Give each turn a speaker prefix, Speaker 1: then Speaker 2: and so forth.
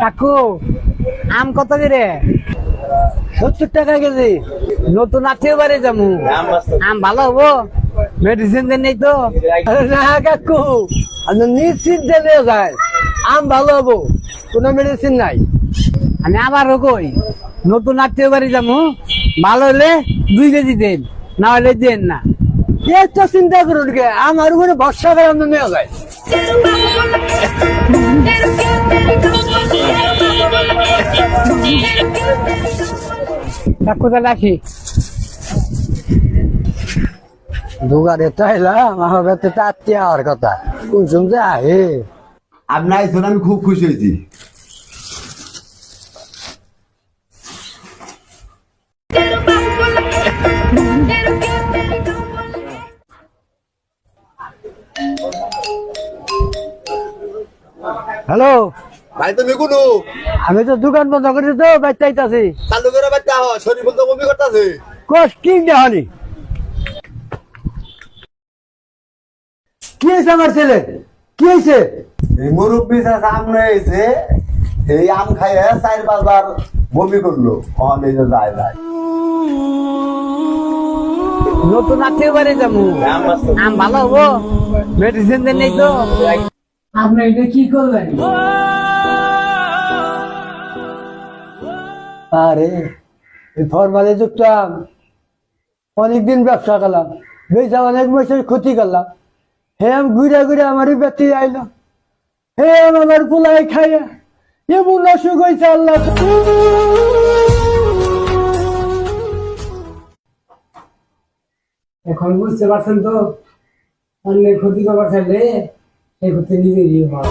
Speaker 1: কাকু আম কত করে?
Speaker 2: 70 টাকা কেজি।
Speaker 1: নতুন আত্মীয় বাড়ি যাবো, আম ভালো হবো? মেডিসিন দেন নেই তো?
Speaker 2: আরে না কাকু, আপনি নিশ্চিত দিলে যায়, আম ভালো হবো, কোনো মেডিসিন নাই।
Speaker 1: আমি আবারও কই, নতুন আত্মীয় বাড়ি যাবো, ভালো হলে 2 কেজি দেন, না হলে দেন না।
Speaker 2: একটা চিন্তা করুন কে, আমার উপরে ভরসা করে আপনি নিয়ে যায়।
Speaker 1: কাকু তা রাখি।
Speaker 2: দোকানে চাইলাম, আমার কাছে আত্মীয় হওয়ার কথা, কোন শুনছে আহে।
Speaker 3: আপনার আইসন আমি খুব খুশি হয়েছি।
Speaker 2: হ্যালো,
Speaker 3: ভাই তুমি কোনো
Speaker 2: আমি তো দোকান বন্ধ করে তো বাইতে আইতাছি।
Speaker 3: চালু করে বাচ্চা হয়, শরীর বলতে বমি করতেছে।
Speaker 2: কোষ কি দেহনি, কি হয়েছে আমার ছেলে, কি হয়েছে?
Speaker 3: এই মুরব্বী সামনে এসে এই আম খাইয়ে 4-5 বার বমি করলো, এই যে যায় যায়।
Speaker 1: নতুন আত্মীয় বাড়ি যাবো, আম ভালো হবো? মেডিসিন দেন নেই তো? আপনি এটা কি করলেন?
Speaker 2: আরে এই ফরমালি যুক্ত আম, অনেকদিন ব্যবসা করলাম, বেচা অনেক মাসের ক্ষতি করলাম। হে আম ঘুরে ঘুরে আমারই ব্যক্তি আইলো, হে আম আমার পোলাই খাইয়া এমন অসুখ হয়েছে আল্লাহ।
Speaker 1: এখন বুঝতে পারছেন তো, অন্যের ক্ষতি করবার চাইলে সেই ক্ষতি নিজেরই হয়।